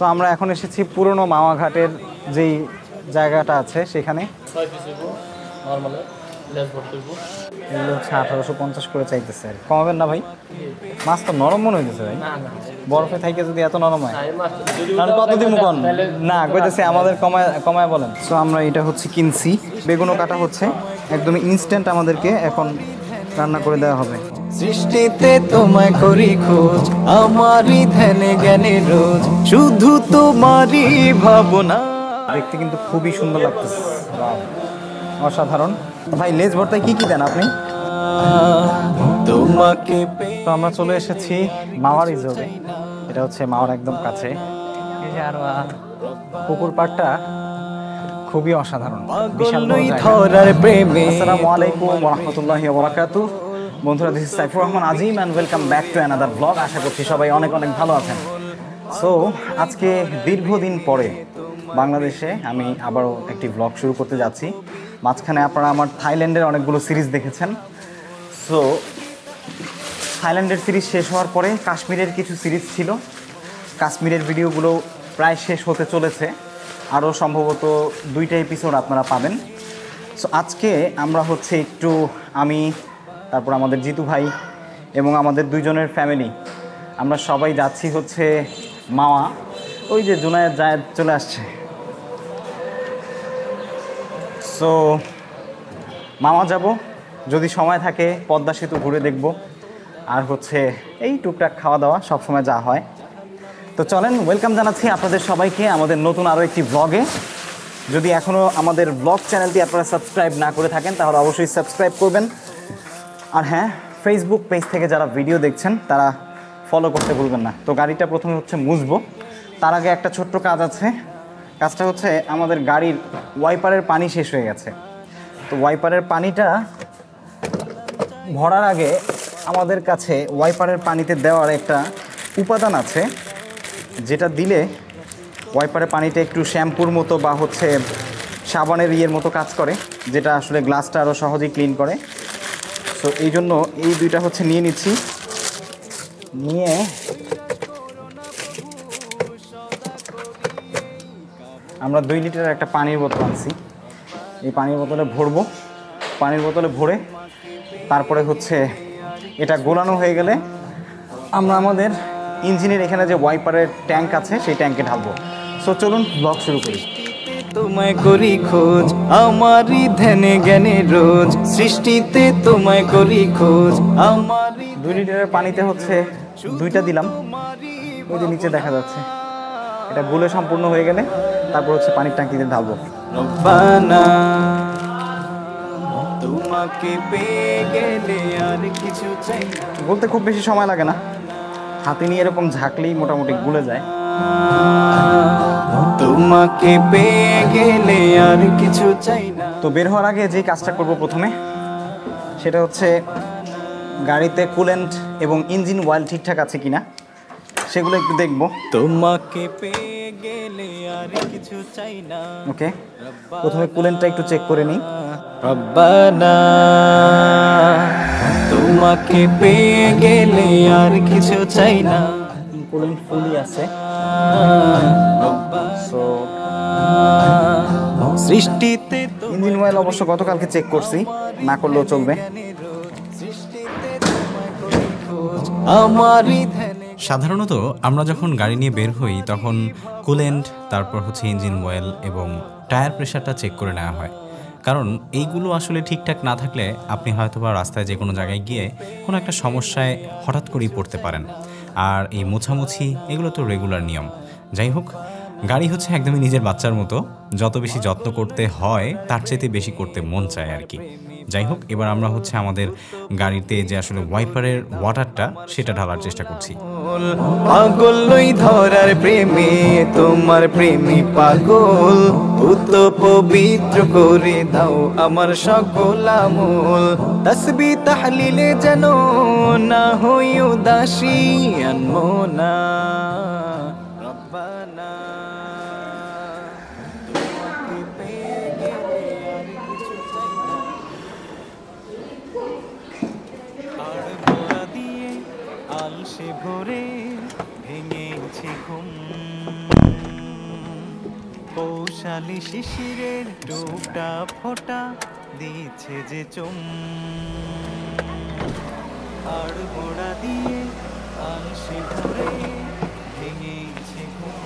তো আমরা এখন এসেছি পুরনো মাওয়া ঘাটের যেই জায়গাটা আছে সেখানে। এগুলো হচ্ছে 1850 করে চাইতেছে, আর কমাবেন না ভাই? মাছ তো নরম মনে হইতেছে ভাই, বরফে থাইকে যদি এত নরম হয় তাহলে কত দিন কন না কইতেছে আমাদের কমায় কমায় বলেন। সো আমরা এটা হচ্ছে কিনছি, বেগুনও কাটা হচ্ছে, একদম ইনস্ট্যান্ট আমাদেরকে এখন রান্না করে দেওয়া হবে। সৃষ্টিতে তোমায় করি খোঁজ, আমারই ধ্যানে জ্ঞানে রোজ, শুধু তোমারই ভাবনা। দেখতে কিন্তু খুবই সুন্দর লাগতেছে, অসাধারণ। ভাই লেজ ভর্তায় কি কি দেন আপনি? তোমাকে তো আমরা চলে এসেছি মাওয়া রিসোর্টে, এটা হচ্ছে মাওয়ার একদম কাছে। এই যে আর পুকুর পাড়টা খুবই অসাধারণ, বিশাল বড় জায়গা। আসসালামু আলাইকুম ওয়া রাহমাতুল্লাহি ওয়া বারাকাতুহু। বন্ধুরা, this is Saifur Rahman Azim and welcome back to another blog. আশা করছি সবাই অনেক অনেক ভালো আছেন। সো আজকে দীর্ঘদিন পরে বাংলাদেশে আমি আবারও একটি ব্লগ শুরু করতে যাচ্ছি। মাঝখানে আপনারা আমার থাইল্যান্ডের অনেকগুলো সিরিজ দেখেছেন। সো থাইল্যান্ডের সিরিজ শেষ হওয়ার পরে কাশ্মীরের কিছু সিরিজ ছিল, কাশ্মীরের ভিডিওগুলো প্রায় শেষ হতে চলেছে, আরও সম্ভবত 2টা এপিসোড আপনারা পাবেন। সো আজকে আমরা হচ্ছে একটু আমি, তারপর আমাদের জিতু ভাই এবং আমাদের 2জনের ফ্যামিলি, আমরা সবাই যাচ্ছি হচ্ছে মাওয়া। ওই যে জুনায়েদ জায়েদ চলে আসছে। সো মাওয়া যাব, যদি সময় থাকে পদ্মা সেতু ঘুরে দেখব, আর হচ্ছে এই টুকটাক খাওয়া দাওয়া সবসময় যা হয়। তো চলেন, ওয়েলকাম জানাচ্ছি আপনাদের সবাইকে আমাদের নতুন আরও একটি ব্লগে। যদি এখনও আমাদের ব্লগ চ্যানেলটি আপনারা সাবস্ক্রাইব না করে থাকেন তাহলে অবশ্যই সাবস্ক্রাইব করবেন। আর হ্যাঁ, ফেসবুক পেজ থেকে যারা ভিডিও দেখছেন তারা ফলো করতে ভুলবেন না। তো গাড়িটা প্রথমে হচ্ছে মুছবো, তার আগে একটা ছোট্ট কাজ আছে। কাজটা হচ্ছে আমাদের গাড়ির ওয়াইপারের পানি শেষ হয়ে গেছে। তো ওয়াইপারের পানিটা ভরার আগে আমাদের কাছে ওয়াইপারের পানিতে দেওয়ার একটা উপাদান আছে, যেটা দিলে ওয়াইপারের পানিটা একটু শ্যাম্পুর মতো বা হচ্ছে সাবানের ইয়ের মতো কাজ করে, যেটা আসলে গ্লাসটা আরও সহজেই ক্লিন করে। তো এই জন্য এই 2টা হচ্ছে নিয়ে নিচ্ছি। নিয়ে আমরা 2 লিটারের একটা পানির বোতল আনছি, এই পানির বোতলে ভরবো। পানির বোতলে ভরে তারপরে হচ্ছে এটা গোলানো হয়ে গেলে আমরা আমাদের ইঞ্জিনের এখানে যে ওয়াইপারের ট্যাঙ্ক আছে সেই ট্যাঙ্কে ঢালবো। সো চলুন ব্লগ শুরু করি। তোমায় করি খোঁজ, আমারই ধ্যানে জ্ঞানে রোজ, সৃষ্টিতে তোমায় করি খোঁজ, আমারই 2 লিটারের পানিতে হচ্ছে 2টা দিলাম, ওই যে নিচে দেখা যাচ্ছে। এটা গুলে সম্পূর্ণ হয়ে গেলে তারপর হচ্ছে পানির ট্যাঙ্কিতে ঢালবো। রব্বানা, তোমাকে পেয়ে গেলে আর কিছু চাই না। বলতে খুব বেশি সময় লাগে না, হাতে নিয়ে এরকম ঝাঁকলেই মোটামুটি গুলে যায়। তোমাকে পেয়ে গেলে আর কিছু চাই না। তো বের হওয়ার আগে যে কাজটা করব প্রথমে, সেটা হচ্ছে গাড়িতে কুলেন্ট এবং ইঞ্জিন অয়েল ঠিকঠাক আছে কিনা সেগুলো একটু দেখব। তোমাকে পেয়ে গেলে আর কিছু চাই না। ওকে, প্রথমে কুলেন্টটা একটু চেক করে নিই। রব্বানা, তোমাকে পেয়ে গেলে আর কিছু চাই না। কুলেন্ট ফুলই আছে। সো সৃষ্টিতে ইঞ্জিন অয়েল অবশ্য গতকালকে চেক করছি, না করলেও চলবে। আমারই ধ্যানে সাধারণত আমরা যখন গাড়ি নিয়ে বের হই তখন কুলেন্ট, তারপর হচ্ছে ইঞ্জিন অয়েল এবং টায়ার প্রেশারটা চেক করে নেওয়া হয়। কারণ এইগুলো আসলে ঠিকঠাক না থাকলে আপনি হয়তোবা রাস্তায় যে কোনো জায়গায় গিয়ে কোনো একটা সমস্যায় হঠাৎ করেই পড়তে পারেন। আর এই মোছামুছি এগুলো তো রেগুলার নিয়ম। যাই হোক, গাড়ি হচ্ছে একদমই নিজের বাচ্চার মতো, যত বেশি যত্ন করতে হয় তার চাইতে বেশি করতে মন চায় আর কি। যাই হোক, এবার আমরা হচ্ছে আমাদের গাড়িতে যে আসলে ওয়াইপারের ওয়াটারটা সেটা ঢালার চেষ্টা করছি। পাগল লই ধরার প্রেমে, তোমার প্রেমী পাগল, পুত পবিত্র করে দাও আমার সকল আমল। তাসবি তাহলিলে যেন না হই উদাসী, আনমো না রব্বানা। আলসে ভোরে ভেঙেছে ঘুম, পৌশালি শিশিরের টুকটা ফোঁটা দিচ্ছে যে চুম, আর গোড়া দিয়ে আলসে ভরে ভেঙেছে ঘুম।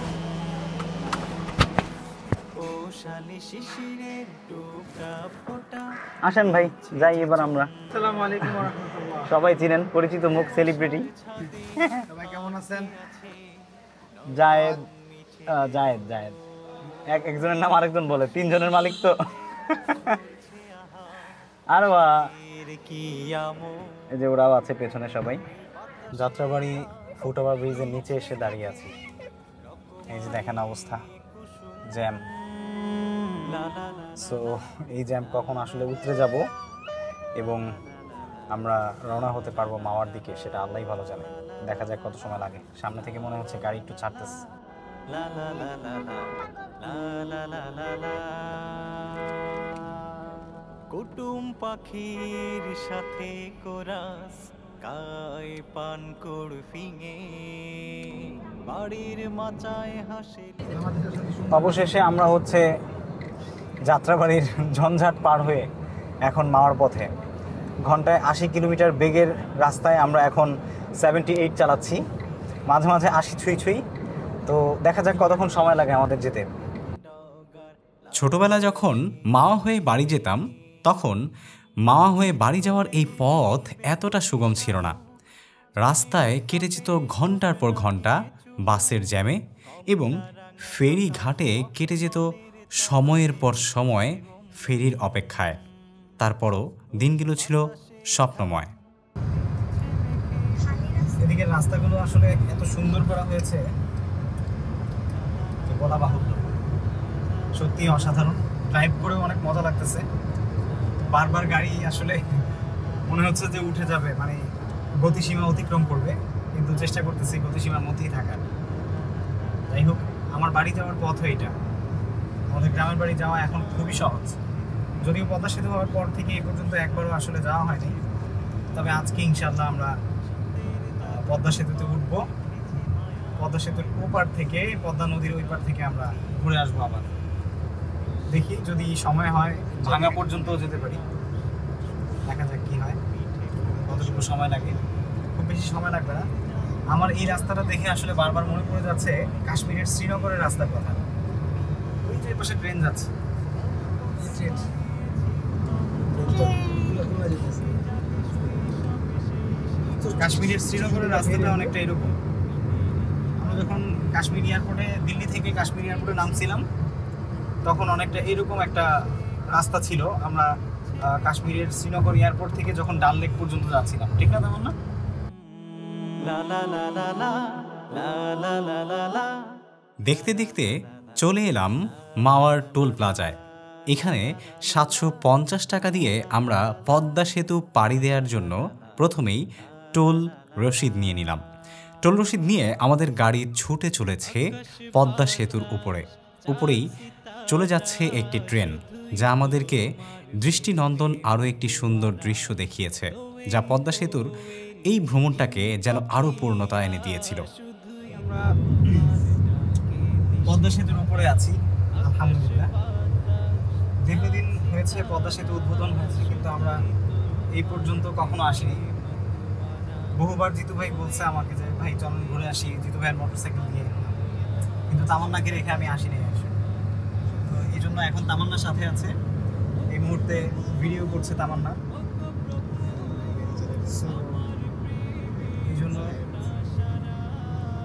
পৌশালি শিশিরের টুকটা ফোঁটা। আসেন ভাই, যাই এবার আমরা। আসসালামু আলাইকুম ওয়া রাহমাতুল্লাহ। সবাই চিনেন, পরিচিত মুখ, সেলিব্রিটি। সবাই কেমন আছেন? জায়েদ জায়েদ জায়েদ একজনের নাম আরেকজন বলে, তিনজনের মালিক তো। আর এই যে ওরাও আছে পেছনে সবাই। যাত্রাবাড়ি ফুটওভার ব্রিজের নিচে এসে দাঁড়িয়ে আছি। এই যে দেখেন অবস্থা, জ্যাম। সো এই জ্যাম কখন আসলে উতরে যাব এবং আমরা রওনা হতে পারবো মাওয়ার দিকে, সেটা আল্লাহই ভালো জানে। দেখা যাক কত সময় লাগে। সামনে থেকে মনে হচ্ছে গাড়ি একটু ছাড়তেছে। কুটুম পাখির সাথে কোরাস কায় পান করফিঙে, বাড়ির মাচায় হাসে। অবশেষে আমরা হচ্ছে যাত্রাবাড়ির ঝঞ্ঝাট পার হয়ে এখন মাওয়ার পথে। ঘন্টায় 80 কিলোমিটার বেগের রাস্তায় আমরা এখন 78 চালাচ্ছি, মাঝে মাঝে 80 ছুঁই ছুঁই। তো দেখা যাক কতক্ষণ সময় লাগে আমাদের যেতে। ছোটবেলা যখন মাওয়া হয়ে বাড়ি যেতাম, তখন মাওয়া হয়ে বাড়ি যাওয়ার এই পথ এতটা সুগম ছিল না। রাস্তায় কেটে যেত ঘন্টার পর ঘন্টা বাসের জ্যামে, এবং ফেরি ঘাটে কেটে যেত সময়ের পর সময় ফেরির অপেক্ষায়। তারপরও দিনগুলো ছিল স্বপ্নময়। এদিকের রাস্তাগুলো আসলে এত সুন্দর করা হয়েছে যে বলা বাহুল্য। সত্যি অসাধারণ, ড্রাইভ করেও অনেক মজা লাগতেছে। বারবার গাড়ি আসলে মনে হচ্ছে যে উঠে যাবে, মানে গতিসীমা অতিক্রম করবে, কিন্তু চেষ্টা করতেছি গতিসীমার মধ্যেই থাকার। যাই হোক, আমার বাড়ি যাওয়ার পথ এটা। আমাদের গ্রামের বাড়ি যাওয়া এখন খুবই সহজ, যদিও পদ্মা সেতু হওয়ার পর থেকে এ পর্যন্ত একবারও আসলে যাওয়া হয়নি। তবে আজকে ইনশাআল্লাহ আমরা পদ্মা সেতুতে উঠব। পদ্মা সেতুর ওপার থেকে, পদ্মা নদীর ওই পার থেকে আমরা ঘুরে আসবো আবার। দেখি যদি সময় হয় ভাঙা পর্যন্ত যেতে পারি, দেখা যাক কি হয়, কতটুকু সময় লাগে। খুব বেশি সময় লাগবে না। আমার এই রাস্তাটা দেখে আসলে বারবার মনে পড়ে যাচ্ছে কাশ্মীরের শ্রীনগরের রাস্তার কথা। ওই যে পাশে ট্রেন যাচ্ছে, কাশ্মীরের শ্রীনগরের রাস্তাটা অনেকটা এরকম। আমরা যখন কাশ্মীর এয়ারপোর্টে, দিল্লি থেকে কাশ্মীর এয়ারপোর্টে নামছিলাম, তখন অনেকটা এরকম একটা রাস্তা ছিল। আমরা কাশ্মীরের শ্রীনগর এয়ারপোর্ট থেকে যখন ডাল লেক পর্যন্ত যাচ্ছিলাম, ঠিক না তেমন না? দেখতে দেখতে চলে এলাম মাওয়ার টোল প্লাজায়। এখানে 750 টাকা দিয়ে আমরা পদ্মা সেতু পাড়ি দেওয়ার জন্য প্রথমেই টোল রসিদ নিয়ে নিলাম। টোল রসিদ নিয়ে আমাদের গাড়ি ছুটে চলেছে পদ্মা সেতুর উপরেই চলে যাচ্ছে একটি ট্রেন, যা আমাদেরকে দৃষ্টিনন্দন আরও একটি সুন্দর দৃশ্য দেখিয়েছে, যা পদ্মা সেতুর এই ভ্রমণটাকে যেন আরও পূর্ণতা এনে দিয়েছিল। আমরা পদ্মা সেতুর উপরে আছি, আলহামদুলিল্লাহ। দীর্ঘদিন হয়েছে পদ্মা সেতু উদ্বোধন হয়েছে, কিন্তু আমরা এই পর্যন্ত কখনো আসিনি। বহুবার জিতু ভাই বলছে আমাকে যে ভাই চলুন ঘুরে আসি, জিতু ভাইয়ের মোটরসাইকেল দিয়ে, কিন্তু তামান্নাকে রেখে আমি আসিনি আসলে। তো এই জন্য এখন তামান্নার সাথে আছে, এই মুহূর্তে ভিডিও করছে তামান্না। So, এই জন্য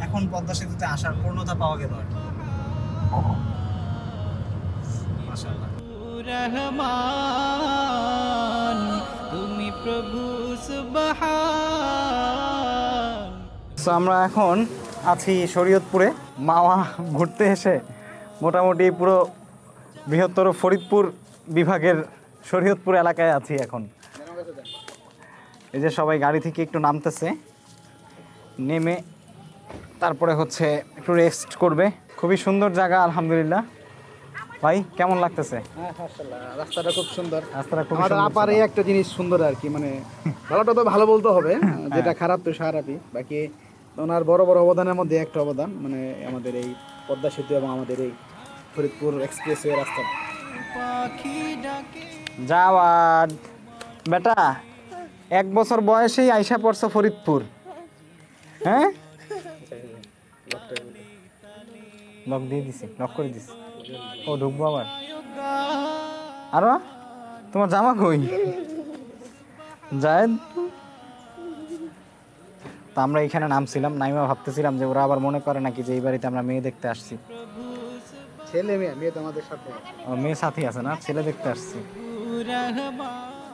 এখন পদ্মা সেতুতে আসার পূর্ণতা পাওয়া গেল আর কি। মাশাআল্লাহ। রহমান তুমি প্রভু সুবহান। সো আমরা এখন আছি শরীয়তপুরে। মাওয়া ঘুরতে এসে মোটামুটি পুরো বৃহত্তর ফরিদপুর বিভাগের শরীয়তপুর এলাকায় আছি এখন। এই যে সবাই গাড়ি থেকে একটু নামতেছে, নেমে তারপরে হচ্ছে একটু রেস্ট করবে। খুবই সুন্দর জায়গা, আলহামদুলিল্লাহ। ভাই কেমন লাগতেছে? হ্যাঁ মাশাআল্লাহ, রাস্তাটা খুব সুন্দর। রাস্তাটা খুব আমাদের সুন্দর আপারে ছিল। একটা জিনিস সুন্দর আর কি, মানে ভালোটা তো ভালো বলতে হবে, যেটা খারাপ তো খারাপই। বাকি ওনার বড় বড় অবদানের মধ্যে একটা অবদান, মানে আমাদের এই পদ্মা সেতু এবং আমাদের এই ফরিদপুর এক্সপ্রেসওয়ে রাস্তা। যাওয়ার বেটা 1 বছর বয়সেই আইসা পড়ছো ফরিদপুর, হ্যাঁ? লক দিয়ে দিছি, লক করে দিছি। ও ঢুকবো আবার। আর তোমার জামা কই জায়েদ? তো আমরা এখানে নামছিলাম, নাইমা ভাবতেছিলাম যে ওরা আবার মনে করে নাকি যে এই বাড়িতে আমরা মেয়ে দেখতে আসছি। ছেলে মেয়ে, মেয়ে তো আমাদের সাথে। ও মেয়ে সাথী আছে না, ছেলে দেখতে আসছি।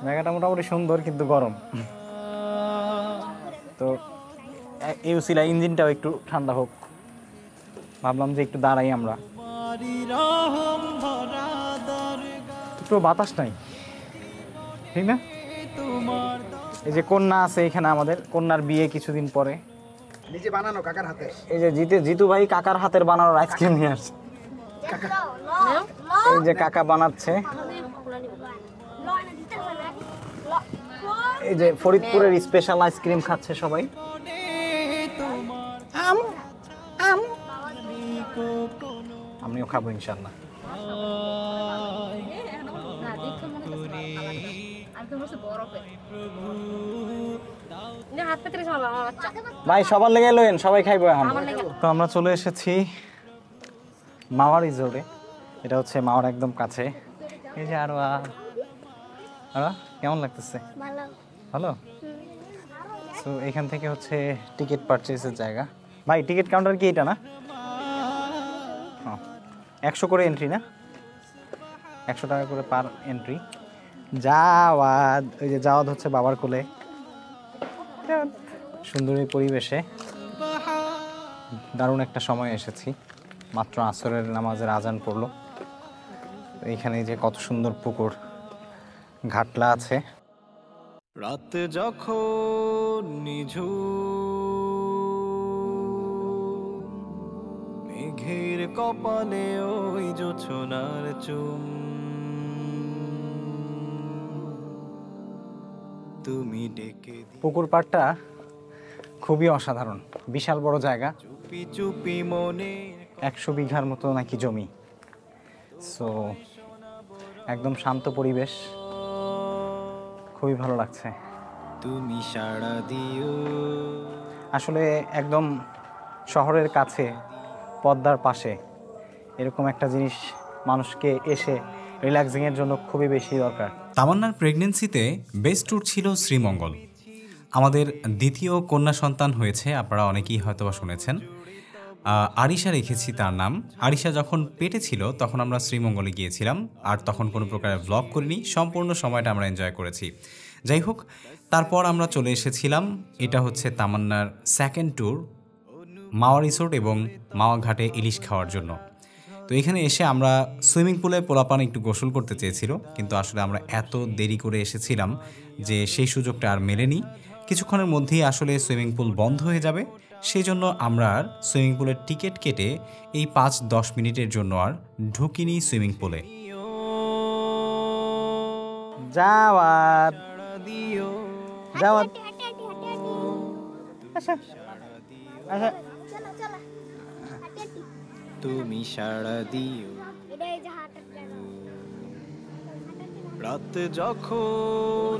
জায়গাটা মোটামুটি সুন্দর কিন্তু গরম। তো এই উসিলা ইঞ্জিনটাও একটু ঠান্ডা হোক, ভাবলাম যে একটু দাঁড়াই আমরা। একটু বাতাস নাই, ঠিক না? এই যে কন্যা আছে এখানে, আমাদের কন্যার বিয়ে কিছুদিন পরে। নিজে বানানো কাকার হাতে। এই যে জিতু ভাই কাকার হাতের বানানোর আইসক্রিম নিয়ে আসছে। এই যে কাকা বানাচ্ছে। এই যে ফরিদপুরের স্পেশাল আইসক্রিম খাচ্ছে সবাই। আমিও খাবো ইনশাল্লাহ। ভাই সবার লেগে লইন, সবাই খাইবো এখন। তো আমরা চলে এসেছি মাওয়া রিসোর্টে। এটা হচ্ছে মাওয়ার একদম কাছে। এই যে আরো কেমন লাগতেছে? ভালো। তো এখান থেকে হচ্ছে টিকিট পারচেজের জায়গা। ভাই টিকিট কাউন্টার কি এটা না? 100 করে এন্ট্রি না? 100 টাকা করে পার এন্ট্রি। জাওয়াদ, ওই যে জাওয়াদ হচ্ছে বাবার কোলে। সুন্দর এই পরিবেশে দারুণ একটা সময় এসেছি। মাত্র আসরের নামাজের আজান পড়লো। এইখানে যে কত সুন্দর পুকুর, ঘাটলা আছে। রাত যখন মেঘের কপালে ওই জোছনার চুম, তুমি ডেকে পুকুর পাড়টা খুবই অসাধারণ, বিশাল বড় জায়গা। চুপি চুপি মনে 100 বিঘার মতো নাকি জমি। সো একদম শান্ত পরিবেশ, খুবই ভালো লাগছে। তুমি সাড়া দিও। আসলে একদম শহরের কাছে, পদ্মার পাশে এরকম একটা জিনিস মানুষকে এসে রিল্যাক্সিংয়ের জন্য খুবই বেশি দরকার। তামান্নার প্রেগনেন্সিতে বেস্ট ট্যুর ছিল শ্রীমঙ্গল। আমাদের দ্বিতীয় কন্যা সন্তান হয়েছে, আপনারা অনেকেই হয়তো বা শুনেছেন। আরিশা রেখেছি তার নাম। আরিশা যখন পেটে ছিল তখন আমরা শ্রীমঙ্গলে গিয়েছিলাম, আর তখন কোনো প্রকারের ভ্লগ করিনি, সম্পূর্ণ সময়টা আমরা এনজয় করেছি। যাই হোক, তারপর আমরা চলে এসেছিলাম, এটা হচ্ছে তামান্নার সেকেন্ড ট্যুর, মাওয়া রিসোর্ট এবং মাওয়া ঘাটে ইলিশ খাওয়ার জন্য। তো এখানে এসে আমরা সুইমিং পুলে পোলাপান একটু গোসল করতে চেয়েছিল, কিন্তু আসলে আমরা এত দেরি করে এসেছিলাম যে সেই সুযোগটা আর মেলেনি। কিছুক্ষণের মধ্যেই আসলে সুইমিং পুল বন্ধ হয়ে যাবে, সেই জন্য আমরা আর সুইমিং পুলের টিকিট কেটে এই 5-10 মিনিটের জন্য আর ঢুকিনি সুইমিং পুলে। জাওয়াদ, জাওয়াদ, আচ্ছা আচ্ছা, তুমি সাড়া দিও। রাত যখন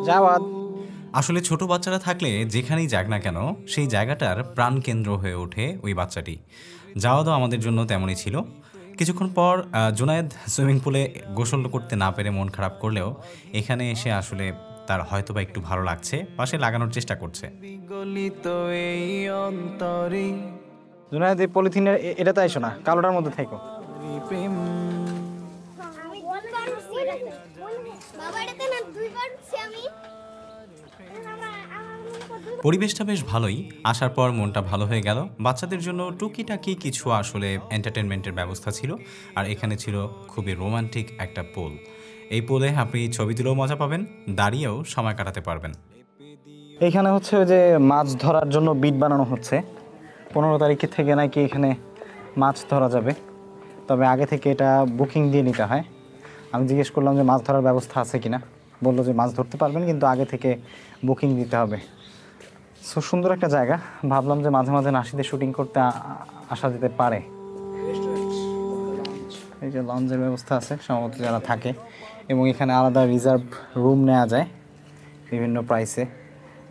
জাওয়াদ। আসলে ছোট বাচ্চারা থাকলে যেখানেই যাক না কেন সেই জায়গাটার প্রাণকেন্দ্র হয়ে ওঠে ওই বাচ্চাটি। যাওয়াদও আমাদের জন্য তেমনই ছিল। কিছুক্ষণ পর জুনায়েদ সুইমিং পুলে গোসল করতে না পেরে মন খারাপ করলেও এখানে এসে আসলে তার হয়তো বা একটু ভালো লাগছে, পাশে লাগানোর চেষ্টা করছে। বিগলিত এই অন্তরে জুনায়েদ, এই পলিথিনের এটাতে আইসো না, কালোটার মধ্যে থেকো। প্রেম পরিবেশটা বেশ ভালোই, আসার পর মনটা ভালো হয়ে গেল। বাচ্চাদের জন্য টুকিটাকি কিছু আসলে এন্টারটেনমেন্টের ব্যবস্থা ছিল, আর এখানে ছিল খুবই রোমান্টিক একটা পুল। এই পুলে আপনি ছবি তুলেও মজা পাবেন, দাঁড়িয়েও সময় কাটাতে পারবেন। এইখানে হচ্ছে ওই যে মাছ ধরার জন্য বিট বানানো হচ্ছে। 15 তারিখে থেকে নাকি এখানে মাছ ধরা যাবে, তবে আগে থেকে এটা বুকিং দিয়ে নিতে হয়। আমি জিজ্ঞেস করলাম যে মাছ ধরার ব্যবস্থা আছে কিনা, বললো যে মাছ ধরতে পারবেন কিন্তু আগে থেকে বুকিং দিতে হবে। সো সুন্দর একটা জায়গা, ভাবলাম যে মাঝে মাঝে নাসিতে শুটিং করতে আসা যেতে পারে। এই যে লঞ্চের ব্যবস্থা আছে সম্ভবত যারা থাকে, এবং এখানে আলাদা রিজার্ভ রুম নেওয়া যায় বিভিন্ন প্রাইসে,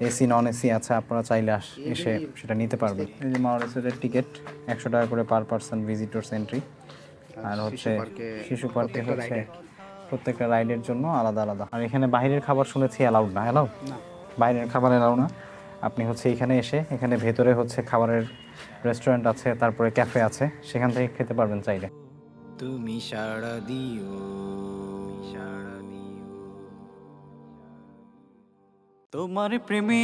এসি নন এসি আছে, আপনারা চাইলে এসে সেটা নিতে পারবেন। এই যে মাওয়া রিসোর্টের টিকিট 100 টাকা করে পার পারসন ভিজিটর্স এন্ট্রি, আর হচ্ছে শিশু পার্কে হচ্ছে প্রত্যেকটা রাইডের জন্য আলাদা আলাদা। আর এখানে বাইরের খাবার শুনেছি অ্যালাউড না, বাইরের খাবার অ্যালাউ না। আপনি হচ্ছে এখানে এসে, এখানে ভেতরে হচ্ছে খাবারের রেস্টুরেন্ট আছে, তারপরে ক্যাফে আছে, সেখান থেকে খেতে পারবেন চাইলে। তুমি সাড়া দিও, তোমার প্রেমে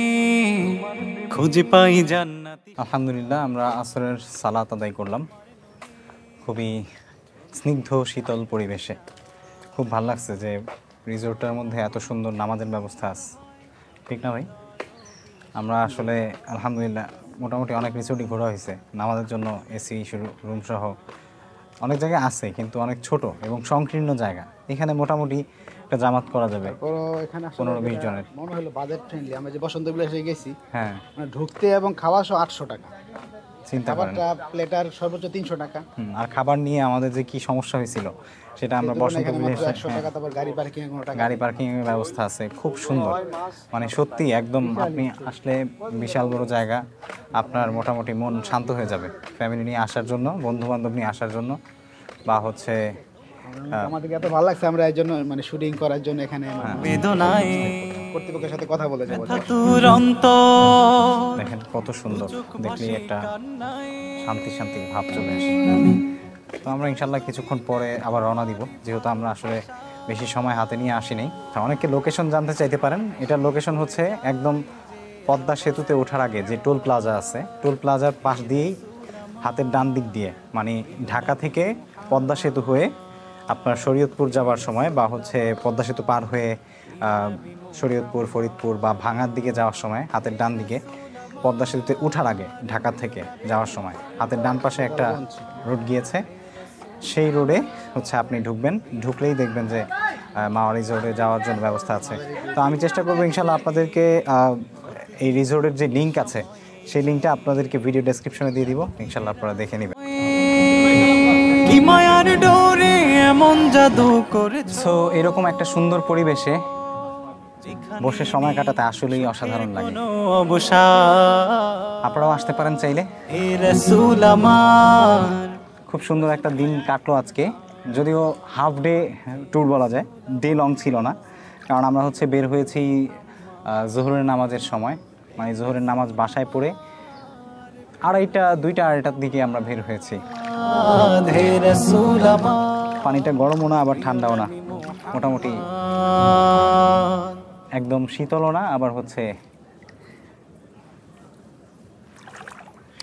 খুঁজে পাই জান্নাতি। আলহামদুলিল্লাহ, আমরা আসরের সালাত আদায় করলাম খুবই স্নিগ্ধ শীতল পরিবেশে। খুব ভালো লাগছে যে রিসোর্টের মধ্যে এত সুন্দর নামাজের ব্যবস্থা আছে, ঠিক না ভাই? আমরা আসলে আলহামদুলিল্লাহ মোটামুটি অনেক রিসোর্টই ঘোরা হয়েছে, নামাজের জন্য এসি রুম সহ অনেক জায়গায় আছে, কিন্তু অনেক ছোট এবং সংকীর্ণ জায়গা। এখানে মোটামুটি একটা জামাত করা যাবে, এখানে 15-20 জনের। মনে হলো বাজেট ফ্রেন্ডলি। আমরা যে বসন্ত বিলাসে গেছি, হ্যাঁ, মানে ঢুকতে এবং খাওয়া সহ 800 টাকা, চিন্তা করেন। খাবারটা প্লেটার সর্বোচ্চ 300 টাকা। আর খাবার নিয়ে আমাদের যে কি সমস্যা হয়েছিল সেটা আমরা বসন্ত বিলাসে, 100 টাকা, তারপর গাড়ি পার্কিং এর কোনো টাকা, গাড়ি পার্কিং এর ব্যবস্থা আছে, খুব সুন্দর। মানে সত্যি একদম আপনি আসলে বিশাল বড় জায়গা, আপনার মোটামুটি মন শান্ত হয়ে যাবে ফ্যামিলি নিয়ে আসার জন্য, বন্ধু বান্ধব নিয়ে আসার জন্য, বা হচ্ছে আমাদেরকে এত ভালো লাগছে, আমরা এই জন্য মানে শুটিং করার জন্য এখানে বেদনায় কর্তৃপক্ষের সাথে কথা বলে যাবো। তুরন্ত দেখেন কত সুন্দর, দেখলেই একটা শান্তি শান্তি ভাব চলে আসে। তো আমরা ইনশাল্লাহ কিছুক্ষণ পরে আবার রওনা দিব, যেহেতু আমরা আসলে বেশি সময় হাতে নিয়ে আসিনি। অনেকে লোকেশন জানতে চাইতে পারেন, এটার লোকেশন হচ্ছে একদম পদ্মা সেতুতে ওঠার আগে যে টোল প্লাজা আছে, টোল প্লাজার পাশ দিয়েই হাতের ডান দিক দিয়ে, মানে ঢাকা থেকে পদ্মা সেতু হয়ে আপনার শরীয়তপুর যাওয়ার সময়, বা হচ্ছে পদ্মা সেতু পার হয়ে শরীয়তপুর, ফরিদপুর বা ভাঙার দিকে যাওয়ার সময় হাতের ডান দিকে, পদ্মা সেতুতে ওঠার আগে ঢাকা থেকে যাওয়ার সময় হাতের ডান পাশে একটা রোড গিয়েছে, সেই রোডে হচ্ছে আপনি ঢুকবেন, ঢুকলেই দেখবেন যে মাওয়া রিসোর্টে যাওয়ার জন্য ব্যবস্থা আছে। তো আমি চেষ্টা করবো ইনশাল্লাহ আপনাদেরকে এই রিসোর্টের যে লিঙ্ক আছে সেই লিঙ্কটা আপনাদেরকে ভিডিও ডেসক্রিপশনে দিয়ে দিব, ইনশাল্লাহ আপনারা দেখে নেবেন। কি মায়ার ডোরে এমন জাদু করে। সো এরকম একটা সুন্দর পরিবেশে বসে সময় কাটাতে আসলেই অসাধারণ লাগে। আপনারাও আসতে পারেন চাইলে। খুব সুন্দর একটা দিন কাটলো আজকে, যদিও হাফ ডে ট্যুর বলা যায়, ডে লং ছিল না, কারণ আমরা হচ্ছে বের হয়েছি জোহরের নামাজের সময়, মানে জোহরের নামাজ বাসায় পড়ে 2:30-2:30টার দিকে আমরা বের হয়েছি। পানিটা গরমও না আবার ঠান্ডাও না, মোটামুটি একদম শীতলও না, আবার হচ্ছে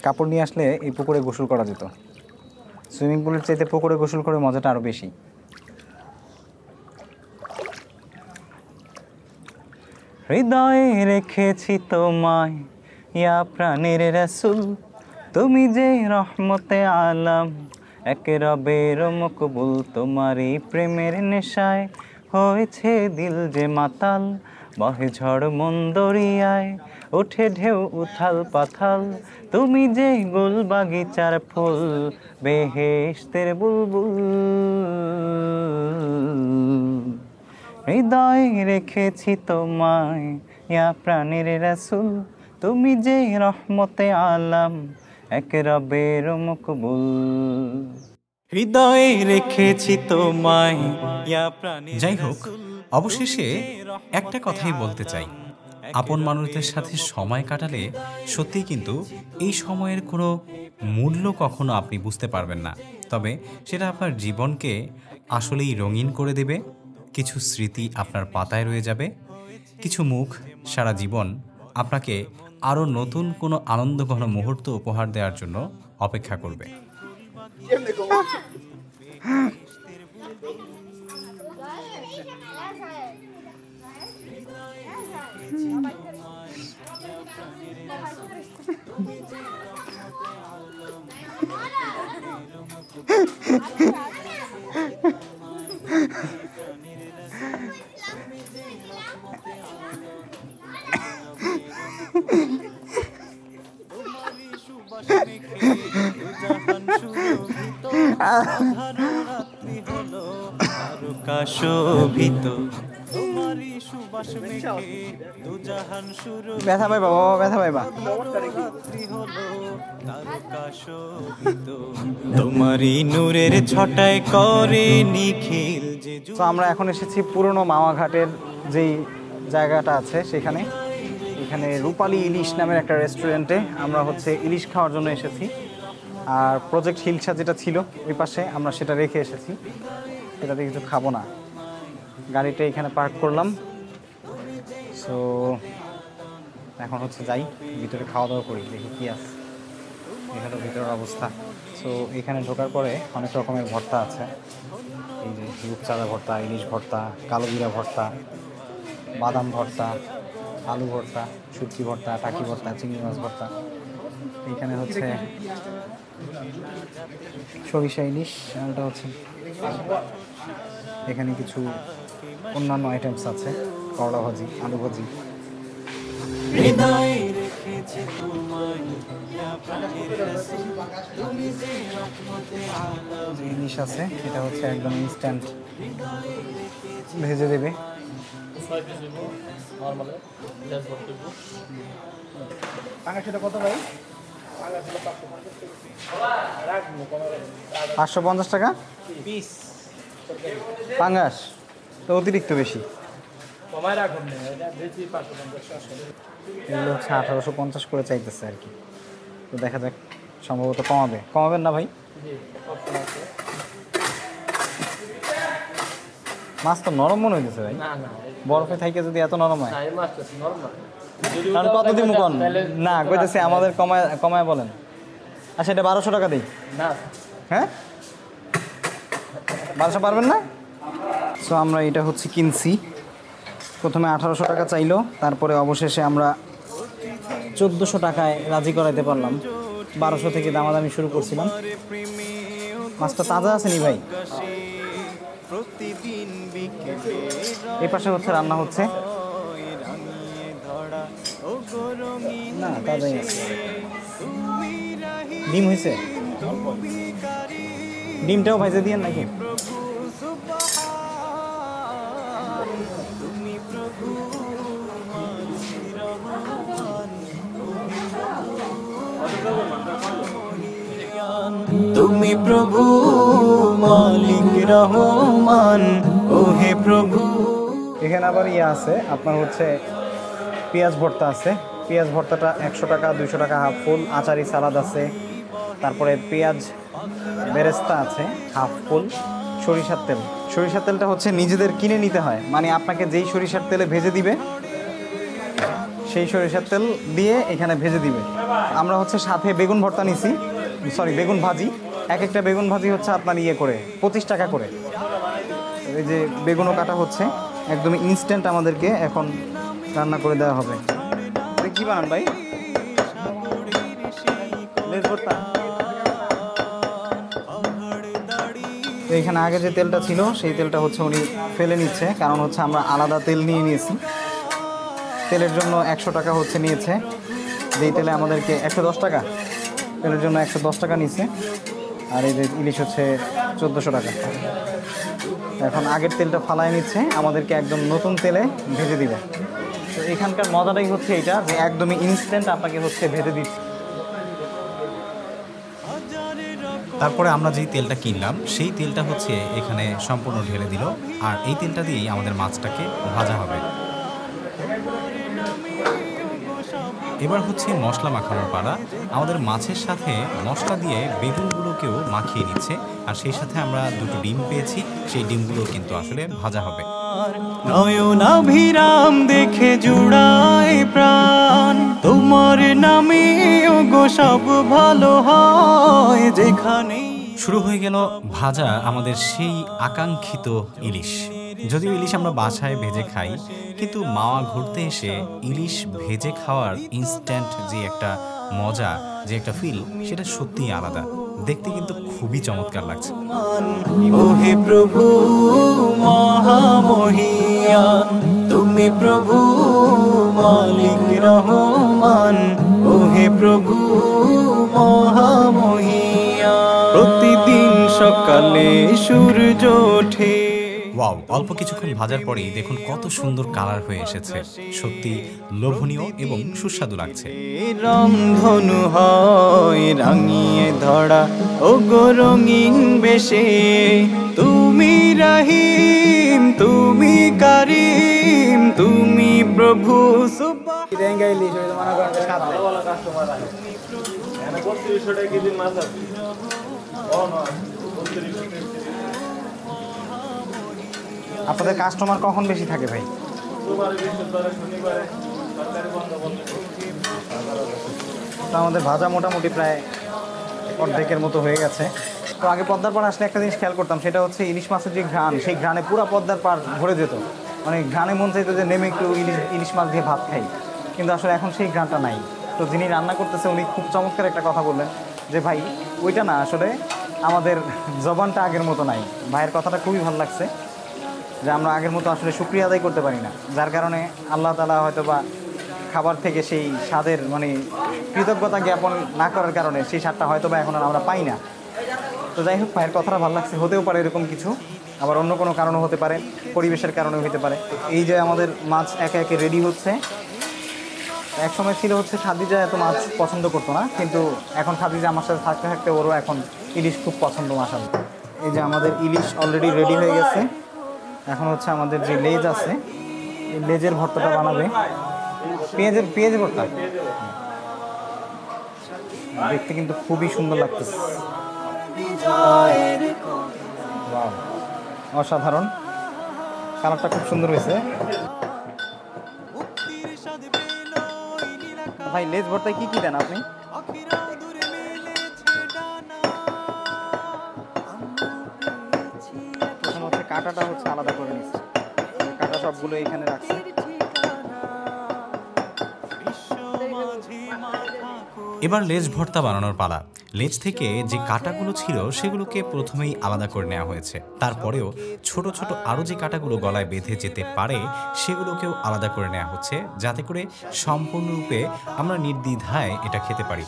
কাপড় নিয়ে আসলে এই পুকুরে গোসল করা যেত। সুইমিং পুলের চাইতে পুকুরে গোসল করে মজাটা আরো বেশি। হৃদয়ে রেখেছি তোমায় ইয়া প্রাণের রাসূল, তুমি যে রহমতে আলম, এক রবের মকবুল। তোমারই প্রেমের নেশায় হয়েছে দিল যে মাতাল, বহে ঝড় মন দরিয়ায়, ওঠে ঢেউ উথাল পাথাল। তুমি যে গোল বাগিচার ফুল, বেহেশতের বুলবুল। হৃদয়ে রেখেছি তোমায় ইয়া প্রাণের রাসূল, তুমি যে রহমতে আলম, এক রবের মকবুল। হৃদয়ে রেখেছি তোমায় ইয়া প্রাণের। যাই হোক, অবশেষে একটা কথাই বলতে চাই, আপন মানুষদের সাথে সময় কাটালে সত্যিই কিন্তু এই সময়ের কোনো মূল্য কখনো আপনি বুঝতে পারবেন না, তবে সেটা আপনার জীবনকে আসলেই রঙিন করে দেবে। কিছু স্মৃতি আপনার পাতায় রয়ে যাবে, কিছু মুখ সারা জীবন আপনাকে আরও নতুন কোনো আনন্দঘন মুহূর্ত উপহার দেওয়ার জন্য অপেক্ষা করবে। শোভিত তোমারই সুবাস মেখে দুজাহান সুরভিত ব্যথা পাইবা বাবা, ব্যথা পাইবা। রাত্রি হলো তারকা শোভিত তোমারই নূরের ছটায় করে নিখিল যে তো আমরা এখন এসেছি পুরনো মাওয়া ঘাটের যেই জায়গাটা আছে সেখানে। এখানে রূপালী ইলিশ নামের একটা রেস্টুরেন্টে আমরা হচ্ছে ইলিশ খাওয়ার জন্য এসেছি। আর প্রজেক্ট হিলসা যেটা ছিল ওই পাশে আমরা সেটা রেখে এসেছি, সেটাতে কিছু খাবো না। গাড়িটা এখানে পার্ক করলাম। সো এখন হচ্ছে যাই ভিতরে খাওয়া দাওয়া করি, দেখি কী আছে এখানে ভিতরের অবস্থা। সো এখানে ঢোকার পরে অনেক রকমের ভর্তা আছে, এই যে রূপচাঁদা ভর্তা, ইলিশ ভর্তা, কালো জিরা ভর্তা, বাদাম ভর্তা, আলু ভর্তা, শুটকি ভর্তা, টাকি ভর্তা, চিংড়ি মাছ ভর্তা। এইখানে হচ্ছে সরিষা ইলিশ, আর এটা হচ্ছে এখানে কিছু অন্যান্য আইটেমস আছে, করলা ভাজি, আলু ভাজি। হৃদয়ে রেখেছে তোমায় ইয়া প্রাণের রাসূল তুমি যে রহমতে আলাম যে ইলিশ আছে এটা হচ্ছে একদম ইনস্ট্যান্ট ভেজে দেবে। পাঙ্গাসটা কত ভাই? 550 টাকা পিস পাঙ্গাস, তো অতিরিক্ত বেশি। কমায় রাখুন না, এটা বেশি 550 এগুলো হচ্ছে 1850 করে চাইতেছে আর কি। তো দেখা যাক, সম্ভবত কমাবেন না ভাই? মাছ তো নরম মনে হইতেছে ভাই, না না বরফে থাইকে যদি এত নরম হয়। এই মাছটা নরম না। কারণ কত দিন কোন না কইতেছে আমাদের কমায় বলেন। আচ্ছা এটা 1200 টাকা দেই। না হ্যাঁ 1200 পারবেন না? সো আমরা এটা হচ্ছে কিনছি, প্রথমে 1800 টাকা চাইলো, তারপরে অবশেষে আমরা 1400 টাকায় রাজি করাইতে পারলাম। 1200 থেকে দামাদামি শুরু করছিলাম। মাছটা তাজা আছে নি ভাই? প্রতিদিন বিকেলে এই পাশে হচ্ছে রান্না হচ্ছে, রাঙিয়ে ধরা ও গরঙিন না তাজাই আছে। ডিম হয়েছে? ডিমটাও ভাইজে দিয়েন নাকি? তুমি প্রভু তুমি প্রভু মালিক রহমান ও হে প্রভু। এখানে আবার ইয়ে আছে আপনার হচ্ছে পেঁয়াজ ভর্তা আছে। পেঁয়াজ ভর্তাটা 100 টাকা, 200 টাকা হাফ ফুল। আচারি সালাদ আছে, তারপরে পেঁয়াজ বেরেস্তা আছে হাফ ফুল। সরিষার তেলটা হচ্ছে নিজেদের কিনে নিতে হয়, মানে আপনাকে যেই সরিষার তেলে ভেজে দিবে সেই সরিষার তেল দিয়ে এখানে ভেজে দিবে। আমরা হচ্ছে সাথে বেগুন ভর্তা নিছি, বেগুন ভাজি। এক একটা বেগুন ভাজি হচ্ছে আপনার ইয়ে করে 25 টাকা করে। এই যে বেগুনও কাটা হচ্ছে, একদমই ইনস্ট্যান্ট আমাদেরকে এখন রান্না করে দেওয়া হবে। কি বানান ভাই? লেজ ভর্তা। তো এখানে আগে যে তেলটা ছিল সেই তেলটা হচ্ছে উনি ফেলে নিচ্ছে, কারণ হচ্ছে আমরা আলাদা তেল নিয়ে নিয়েছি। তেলের জন্য 100 টাকা হচ্ছে নিয়েছে, যেই তেলে আমাদেরকে 110 টাকা, তেলের জন্য 110 টাকা নিচ্ছে। আর এই যে ইলিশ হচ্ছে 1400 টাকা। এখন আগের তেলটা ফালায় নিচ্ছে, আমাদেরকে একদম নতুন তেলে ভেজে দিবে। তো এখানকার মজাটাই হচ্ছে এইটা যে একদমই ইনস্ট্যান্ট আপনাকে হচ্ছে ভেজে দিচ্ছে। তারপরে আমরা যেই তেলটা কিনলাম সেই তেলটা হচ্ছে এখানে সম্পূর্ণ ঢেলে দিল, আর এই তেলটা দিয়েই আমাদের মাছটাকে ভাজা হবে। এবার হচ্ছে মশলা মাখানোর পালা। আমাদের মাছের সাথে মশলা দিয়ে বেগুনগুলোকেও মাখিয়ে নিচ্ছে, আর সেই সাথে আমরা দুটো ডিম পেয়েছি, সেই ডিমগুলো কিন্তু আসলে ভাজা হবে। নয়নাভিরাম দেখে জুড়ায় প্রাণ, তোমার নামে গো সব ভালো হয় যেখানে। শুরু হয়ে গেল ভাজা আমাদের সেই আকাঙ্ক্ষিত ইলিশ। যদিও ইলিশ আমরা বাসায় ভেজে খাই, কিন্তু মাওয়া ঘুরতে এসে ইলিশ ভেজে খাওয়ার ইনস্ট্যান্ট যে একটা মজা, যে একটা ফিল, সেটা সত্যিই আলাদা। দেখতে কিন্তু খুবই চমৎকার লাগছে। ও হে প্রভু মহামহিয়ান, তুমি প্রভু মালিক রহমান। ও হে প্রভু মহামহিয়ান। প্রতিদিন সকালে সূর্য ওঠে। ওয়াও, অল্প কিছুক্ষণ ভাজার পরেই দেখুন কত সুন্দর কালার হয়ে এসেছে, সত্যি লোভনীয় এবং সুস্বাদু লাগছে। রংধনু হয় রাঙিয়ে ধরা ও গো রঙিন বেশে, তুমি রহিম তুমি কারিম তুমি প্রভু সুবহান। টেঙ্গা ইলিশ ওই যে মনে করেন যে স্বাদ আপনাদের কাস্টমার কখন বেশি থাকে ভাই? তো আমাদের ভাজা মোটামুটি প্রায় অর্ধেকের মতো হয়ে গেছে। তো আগে পদ্মার পাড় আসলে একটা জিনিস খেয়াল করতাম, সেটা হচ্ছে ইলিশ মাছের যে ঘ্রাণ, সেই ঘ্রাণে পুরো পদ্মার পাড় ভরে যেত। মানে ঘ্রাণে মন চাইতো যে নেমে একটু ইলিশ মাছ দিয়ে ভাত খাই, কিন্তু আসলে এখন সেই ঘ্রাণটা নাই। তো যিনি রান্না করতেছে উনি খুব চমৎকার একটা কথা বললেন যে ভাই ওইটা না, আসলে আমাদের জবানটা আগের মতো নাই। ভাইয়ের কথাটা খুবই ভালো লাগছে যে আমরা আগের মতো আসলে শুকরিয়া আদায় করতে পারি না, যার কারণে আল্লাহ তাআলা হয়তো বা খাবার থেকে সেই স্বাদের মানে কৃতজ্ঞতা জ্ঞাপন না করার কারণে সেই স্বাদটা হয়তো বা এখন আর আমরা পাই না। তো যাই হোক, ভাইয়ের কথাটা ভালো লাগছে। হতেও পারে এরকম কিছু, আবার অন্য কোনো কারণও হতে পারে, পরিবেশের কারণেও হতে পারে। এই যে আমাদের মাছ একে একে রেডি হচ্ছে। এক সময় ছিল হচ্ছে খাদিজা এত মাছ পছন্দ করতো না, কিন্তু এখন খাদিজা আমার সাথে থাকতে থাকতে ওরও এখন ইলিশ খুব পছন্দ মাশাআল্লাহ। এই যে আমাদের ইলিশ অলরেডি রেডি হয়ে গেছে। এখন হচ্ছে আমাদের যে লেজ আছে, এই লেজের ভর্তাটা বানাবে। পেঁয়াজের ভর্তা দেখতে কিন্তু খুবই সুন্দর লাগতেছে। ওয়াও, অসাধারণ, কালারটা খুব সুন্দর হয়েছে। ভাই লেজ ভর্তায় কি কি দেন আপনি? প্রথম হচ্ছে কাঁটাটা হচ্ছে আলাদা করে নিচ্ছে, কাঁটা সবগুলো এখানে রাখছে। এবার লেজ ভর্তা বানানোর পালা। লেজ থেকে যে কাঁটাগুলো ছিল সেগুলোকে প্রথমেই আলাদা করে নেওয়া হয়েছে, তারপরেও ছোট ছোট আরও যে কাঁটাগুলো গলায় বেঁধে যেতে পারে সেগুলোকেও আলাদা করে নেওয়া হচ্ছে, যাতে করে সম্পূর্ণরূপে আমরা নির্দ্বিধায় এটা খেতে পারি।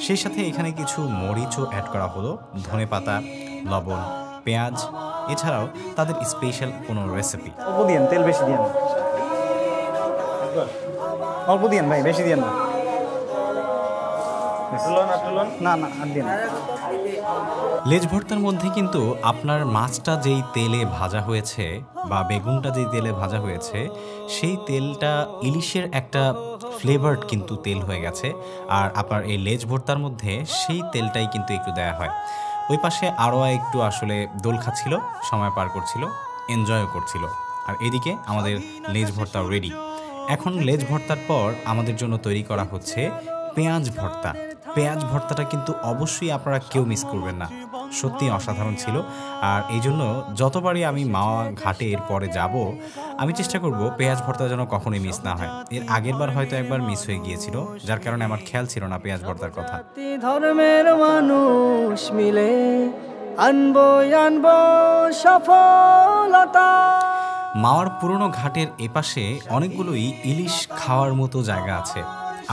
সেই সাথে এখানে কিছু মরিচও অ্যাড করা হলো, ধনেপাতা, লবণ, পেঁয়াজ, এছাড়াও তাদের স্পেশাল কোনো রেসিপি। অল্প দিয়েন, তেল বেশি দিয়েন, অল্প দিয়েন ভাই, বেশি দিয়েন না। না না, আর দিন। লেজ ভর্তার মধ্যে কিন্তু আপনার মাছটা যেই তেলে ভাজা হয়েছে বা বেগুনটা যেই তেলে ভাজা হয়েছে, সেই তেলটা ইলিশের একটা ফ্লেভারড কিন্তু তেল হয়ে গেছে। আর আপনার এই লেজ ভর্তার মধ্যে সেই তেলটাই কিন্তু একটু দেয়া হয়। ওই পাশে আরও একটু আসলে দোল খাচ্ছিল, সময় পার করছিল, এনজয়ও করছিল। আর এদিকে আমাদের লেজ ভর্তাও রেডি। এখন লেজ ভর্তার পর আমাদের জন্য তৈরি করা হচ্ছে পেঁয়াজ ভর্তা। পেঁয়াজ ভর্তাটা কিন্তু অবশ্যই আপনারা কেউ মিস করবেন না, সত্যি অসাধারণ ছিল। আর এই জন্য যতবারই আমি মাওয়া ঘাটে এর পরে যাব, আমি চেষ্টা করব পেঁয়াজ ভর্তা যেন কখনোই মিস না হয়। এর আগের বার হয়তো একবার মিস হয়ে গিয়েছিল, যার কারণে আমার খেয়াল ছিল না পেঁয়াজ ভর্তার কথা। ধর্মের মানুষ মিলে আনবো সফলতা। মাওয়ার পুরনো ঘাটের এপাশে অনেকগুলোই ইলিশ খাওয়ার মতো জায়গা আছে,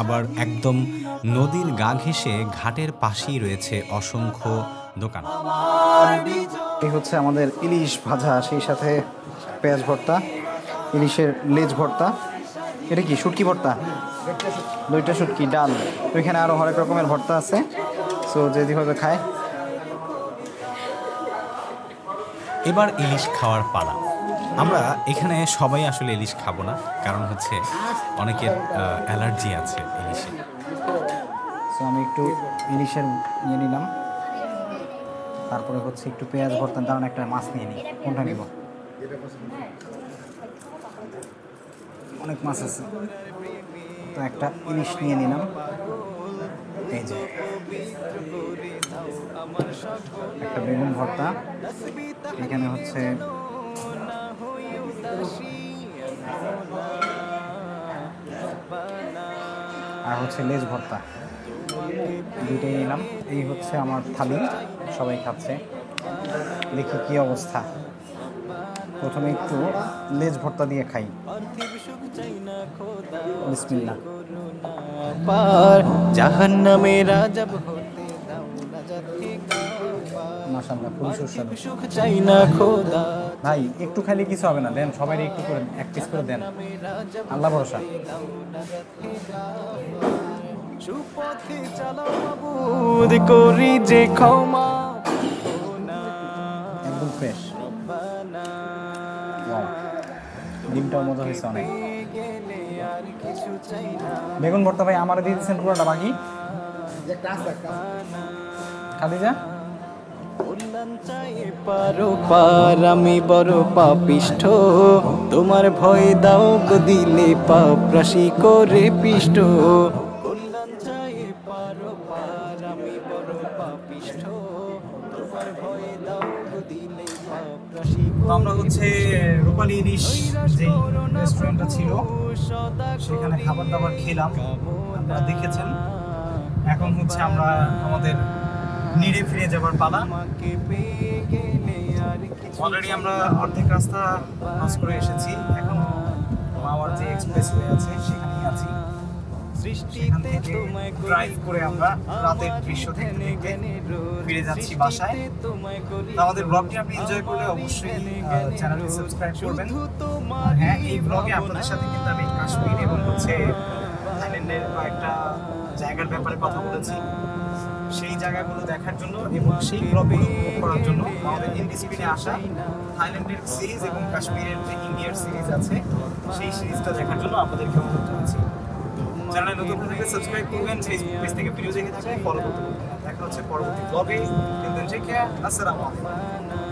আবার একদম নদীর গা ঘেঁষে ঘাটের পাশেই রয়েছে অসংখ্য দোকান। এই হচ্ছে আমাদের ইলিশ ভাজা, সেই সাথে পেঁয়াজ ভর্তা, ইলিশের লেজ ভর্তা। এটা কি শুটকি ভর্তা? দুইটা শুটকি, ডাল, ওইখানে আরও হরেক রকমের ভর্তা আছে। সো যেভাবে খায়। এবার ইলিশ খাওয়ার পালা। আমরা এখানে সবাই আসলে ইলিশ খাবো না, কারণ হচ্ছে অনেকের অ্যালার্জি আছে ইলিশে। সো আমি একটু ইলিশের নিয়ে নিলাম, তারপরে হচ্ছে একটু পেঁয়াজ ভর্তা, কারণ একটা মাছ নিয়ে নিই। কোনটা নিব? অনেক মাছ আছে, তো একটা ইলিশ নিয়ে নিলাম। এই যে একটা বেগুন ভর্তা, এখানে হচ্ছে আর হচ্ছে লেজ ভর্তা, দুইটাই নিলাম। এই হচ্ছে আমার থালি, সবাই খাচ্ছে। দেখি কি অবস্থা। প্রথমে একটু লেজ ভর্তা দিয়ে খাই। বিসমিল্লাহ। জাহান্নামের রাজব হতে দাও না যাতে মাশাআল্লাহ খুবই সুস্বাদু। সুখ চাই না খোদা ভাই একটু খাইলে কিছু হবে না, দেন সবাই একটু করে এক পিস করে দেন, আল্লাহ ভরসা। সুপথে চালাও মাবুদ করি যে ক্ষমা একদম ফ্রেশ। ডিমটাও মজা হয়েছে অনেক। গেলে আর কিছু চাই না বেগুন ভর্তা ভাই আমার দিয়ে দিচ্ছেন পুরোটা, বাকি খাদিজা কল্যাণ চাই পারো পার আমি বড় পাপিষ্ঠ তোমার ভয় দাও গো দিলে পাপ রাশি করে পিষ্ট কল্যাণ চাই পারো পার আমি বড় পাপিষ্ঠ তোমার ভয় দাও গো দিলে পাপ রাশি তো আমরা হচ্ছে রূপালী ইলিশ যে রেস্টুরেন্টটা ছিল সেখানে খাবার দাবার খেলাম, আপনারা দেখেছেন। এখন হচ্ছে আমরা আমাদের নিড়ে ফিরে যাবার পালা। অলরেডি আমরা অর্ধেক রাস্তা ক্রস করে এসেছি, এখন মাওয়ার যে এক্সপ্রেসওয়ে আছে সেখানেই আছি। সেখান থেকে ড্রাইভ করে আমরা রাতের দৃশ্য দেখতে দেখতে ফিরে যাচ্ছি বাসায়। তো আমাদের ব্লগটি আপনি এনজয় করলে অবশ্যই চ্যানেলটি সাবস্ক্রাইব করবেন। আর হ্যাঁ, এই ব্লগে আপনাদের সাথে কিন্তু আমি কাশ্মীর এবং হচ্ছে থাইল্যান্ডের কয়েকটা জায়গার ব্যাপারে কথা বলেছি। সেই জায়গাগুলো দেখার জন্য এবং সেই ব্লগগুলো উপভোগ করার জন্য আমাদের এনডিসিপিতে আসা থাইল্যান্ডের সিরিজ এবং কাশ্মীরের যে ইন্ডিয়ার সিরিজ আছে সেই সিরিজটা দেখার জন্য আপনাদেরকে অনুরোধ জানাচ্ছি। চ্যানেলে নতুন হলে সাবস্ক্রাইব করবেন, ফেসবুক পেজ থেকে ভিডিও দেখে থাকলে ফলো করতে পারবেন। দেখা হচ্ছে পরবর্তী ব্লগে। আসসালামু আলাইকুম।